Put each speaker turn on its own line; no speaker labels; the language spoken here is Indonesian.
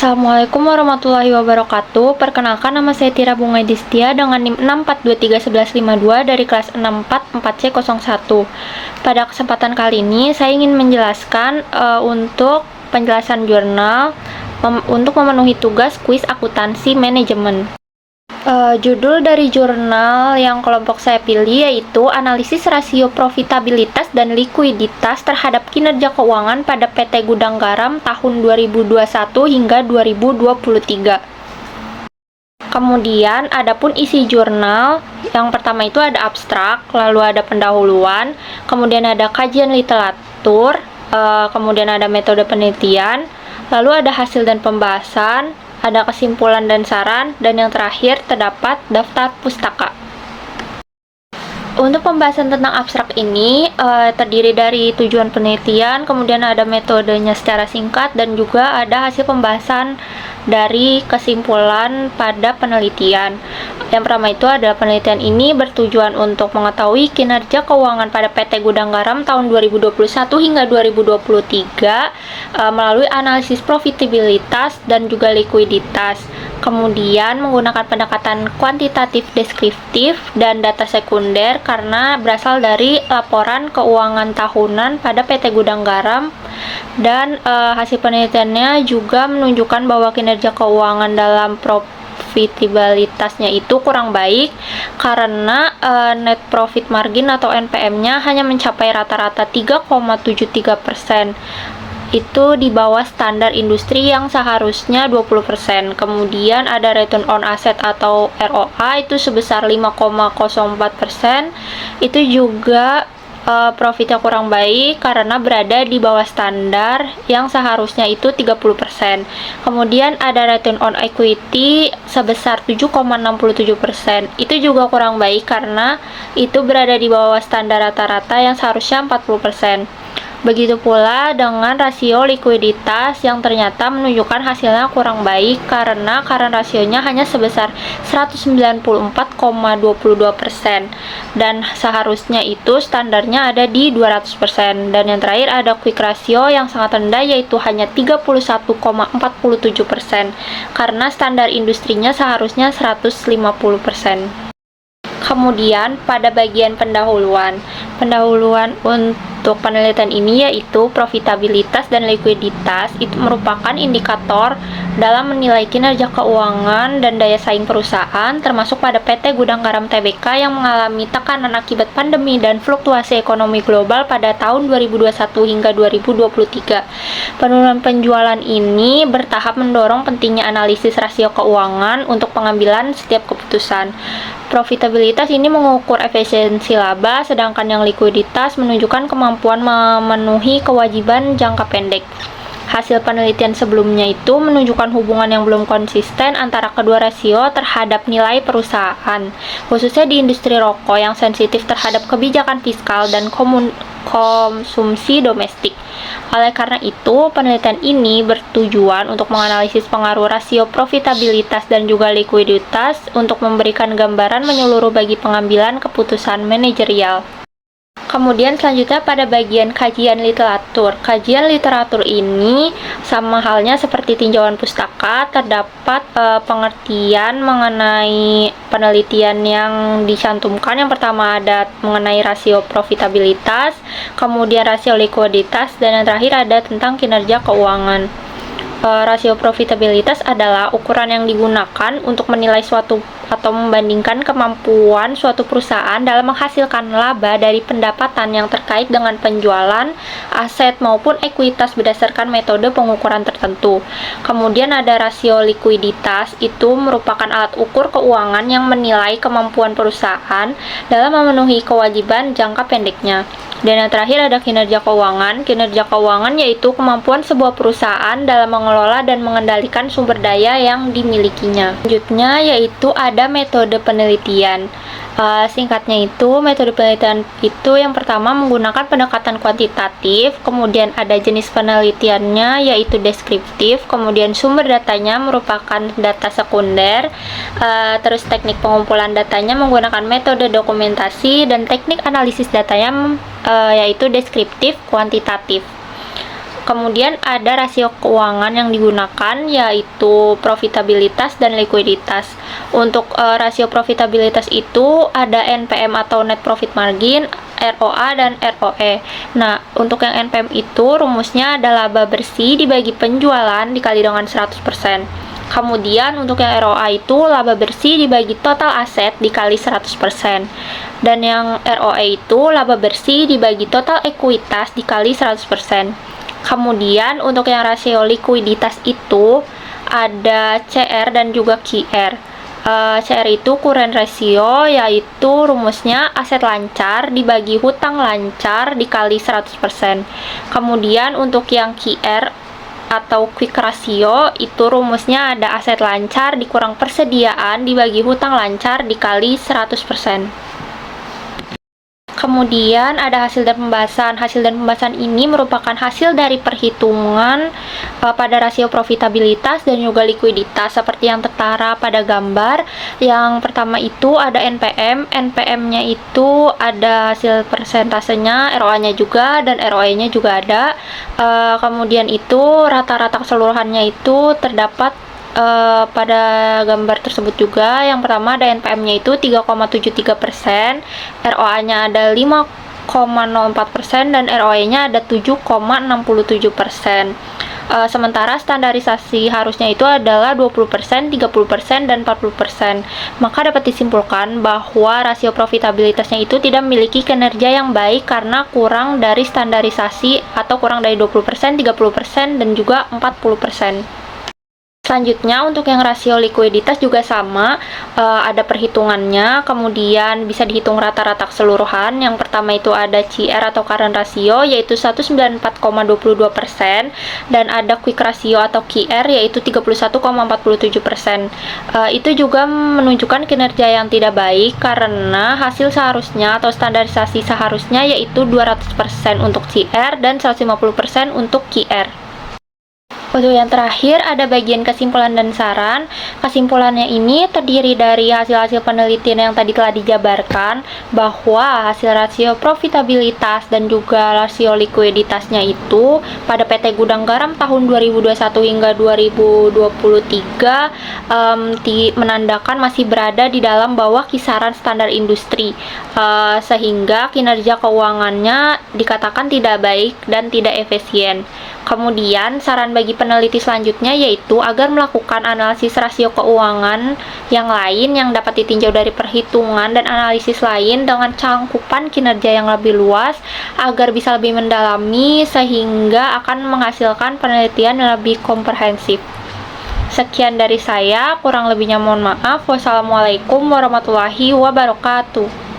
Assalamualaikum warahmatullahi wabarakatuh. Perkenalkan, nama saya Tira Bunga Distia dengan NIM 642311152 dari kelas 644C01. Pada kesempatan kali ini saya ingin menjelaskan untuk penjelasan jurnal untuk memenuhi tugas kuis akuntansi manajemen. Judul dari jurnal yang kelompok saya pilih yaitu Analisis Rasio Profitabilitas dan Likuiditas terhadap Kinerja Keuangan pada PT Gudang Garam tahun 2021 hingga 2023. Kemudian adapun isi jurnal, yang pertama itu ada abstrak, lalu ada pendahuluan, kemudian ada kajian literatur, kemudian ada metode penelitian, lalu ada hasil dan pembahasan, ada kesimpulan dan saran, dan yang terakhir terdapat daftar pustaka. Untuk pembahasan tentang abstrak ini terdiri dari tujuan penelitian, kemudian ada metodenya secara singkat, dan juga ada hasil pembahasan dari kesimpulan pada penelitian. Yang pertama itu adalah penelitian ini bertujuan untuk mengetahui kinerja keuangan pada PT Gudang Garam tahun 2021 hingga 2023 melalui analisis profitabilitas dan juga likuiditas. Kemudian menggunakan pendekatan kuantitatif deskriptif dan data sekunder karena berasal dari laporan keuangan tahunan pada PT Gudang Garam, dan hasil penelitiannya juga menunjukkan bahwa kinerja keuangan dalam profitabilitasnya itu kurang baik karena net profit margin atau NPM-nya hanya mencapai rata-rata 3,73%. Itu di bawah standar industri yang seharusnya 20%. Kemudian ada return on asset atau ROA itu sebesar 5,04%. Itu juga profitnya kurang baik karena berada di bawah standar yang seharusnya itu 30%. Kemudian ada return on equity sebesar 7,67%. Itu juga kurang baik karena itu berada di bawah standar rata-rata yang seharusnya 40%. Begitu pula dengan rasio likuiditas yang ternyata menunjukkan hasilnya kurang baik karena current rasionya hanya sebesar 194,22% dan seharusnya itu standarnya ada di 200%. Dan yang terakhir ada quick ratio yang sangat rendah yaitu hanya 31,47% karena standar industrinya seharusnya 150%. Kemudian pada bagian pendahuluan untuk penelitian ini yaitu profitabilitas dan likuiditas itu merupakan indikator dalam menilai kinerja keuangan dan daya saing perusahaan termasuk pada PT Gudang Garam Tbk yang mengalami tekanan akibat pandemi dan fluktuasi ekonomi global pada tahun 2021 hingga 2023. Penurunan penjualan ini bertahap mendorong pentingnya analisis rasio keuangan untuk pengambilan setiap keputusan. Profitabilitas ini mengukur efisiensi laba, sedangkan yang likuiditas menunjukkan kemampuan memenuhi kewajiban jangka pendek. Hasil penelitian sebelumnya itu menunjukkan hubungan yang belum konsisten antara kedua rasio terhadap nilai perusahaan, khususnya di industri rokok yang sensitif terhadap kebijakan fiskal dan konsumsi domestik. Oleh karena itu, penelitian ini bertujuan untuk menganalisis pengaruh rasio profitabilitas dan juga likuiditas untuk memberikan gambaran menyeluruh bagi pengambilan keputusan manajerial. Kemudian selanjutnya pada bagian kajian literatur. Kajian literatur ini sama halnya seperti tinjauan pustaka, terdapat pengertian mengenai penelitian yang dicantumkan. Yang pertama ada mengenai rasio profitabilitas, kemudian rasio likuiditas, dan yang terakhir ada tentang kinerja keuangan. Rasio profitabilitas adalah ukuran yang digunakan untuk menilai suatu atau membandingkan kemampuan suatu perusahaan dalam menghasilkan laba dari pendapatan yang terkait dengan penjualan, aset maupun ekuitas berdasarkan metode pengukuran tertentu. Kemudian ada rasio likuiditas, itu merupakan alat ukur keuangan yang menilai kemampuan perusahaan dalam memenuhi kewajiban jangka pendeknya. Dan yang terakhir ada kinerja keuangan. Kinerja keuangan yaitu kemampuan sebuah perusahaan dalam mengelola dan mengendalikan sumber daya yang dimilikinya. Selanjutnya yaitu ada metode penelitian. Singkatnya itu, metode penelitian itu yang pertama menggunakan pendekatan kuantitatif, kemudian ada jenis penelitiannya yaitu deskriptif, kemudian sumber datanya merupakan data sekunder, terus teknik pengumpulan datanya menggunakan metode dokumentasi, dan teknik analisis datanya yaitu deskriptif kuantitatif. Kemudian ada rasio keuangan yang digunakan, yaitu profitabilitas dan likuiditas. Untuk rasio profitabilitas itu ada NPM atau net profit margin, ROA dan ROE. Nah, untuk yang NPM itu rumusnya adalah laba bersih dibagi penjualan dikali dengan 100%. Kemudian untuk yang ROA itu laba bersih dibagi total aset dikali 100%. Dan yang ROE itu laba bersih dibagi total ekuitas dikali 100%. Kemudian untuk yang rasio likuiditas itu ada CR dan juga QR. CR itu current ratio, yaitu rumusnya aset lancar dibagi hutang lancar dikali 100%. Kemudian untuk yang QR atau quick ratio itu rumusnya ada aset lancar dikurang persediaan dibagi hutang lancar dikali 100%. Kemudian ada hasil dan pembahasan. Hasil dan pembahasan ini merupakan hasil dari perhitungan pada rasio profitabilitas dan juga likuiditas seperti yang tertera pada gambar. Yang pertama itu ada NPM. NPM-nya itu ada hasil persentasenya, ROA-nya juga, dan ROE-nya juga ada. Kemudian itu rata-rata keseluruhannya itu terdapat pada gambar tersebut juga. Yang pertama ada NPM-nya itu 3,73%, ROA-nya ada 5,04%, dan ROE-nya ada 7,67%. Sementara standarisasi harusnya itu adalah 20%, 30%, dan 40%. Maka dapat disimpulkan bahwa rasio profitabilitasnya itu tidak memiliki kinerja yang baik karena kurang dari standarisasi atau kurang dari 20%, 30%, dan juga 40%. Selanjutnya untuk yang rasio likuiditas juga sama, ada perhitungannya, kemudian bisa dihitung rata-rata keseluruhan. Yang pertama itu ada CR atau current ratio yaitu 194,22%, dan ada quick ratio atau QR yaitu 31,47%. Itu juga menunjukkan kinerja yang tidak baik karena hasil seharusnya atau standarisasi seharusnya yaitu 200% untuk CR dan 150% untuk QR. Untuk yang terakhir ada bagian kesimpulan dan saran. Kesimpulannya ini terdiri dari hasil-hasil penelitian yang tadi telah dijabarkan, bahwa hasil rasio profitabilitas dan juga rasio likuiditasnya itu pada PT Gudang Garam tahun 2021 hingga 2023 menandakan masih berada di dalam bawah kisaran standar industri, sehingga kinerja keuangannya dikatakan tidak baik dan tidak efisien. Kemudian, saran bagi peneliti selanjutnya yaitu agar melakukan analisis rasio keuangan yang lain yang dapat ditinjau dari perhitungan dan analisis lain dengan cangkupan kinerja yang lebih luas agar bisa lebih mendalami sehingga akan menghasilkan penelitian yang lebih komprehensif. Sekian dari saya, kurang lebihnya mohon maaf. Wassalamualaikum warahmatullahi wabarakatuh.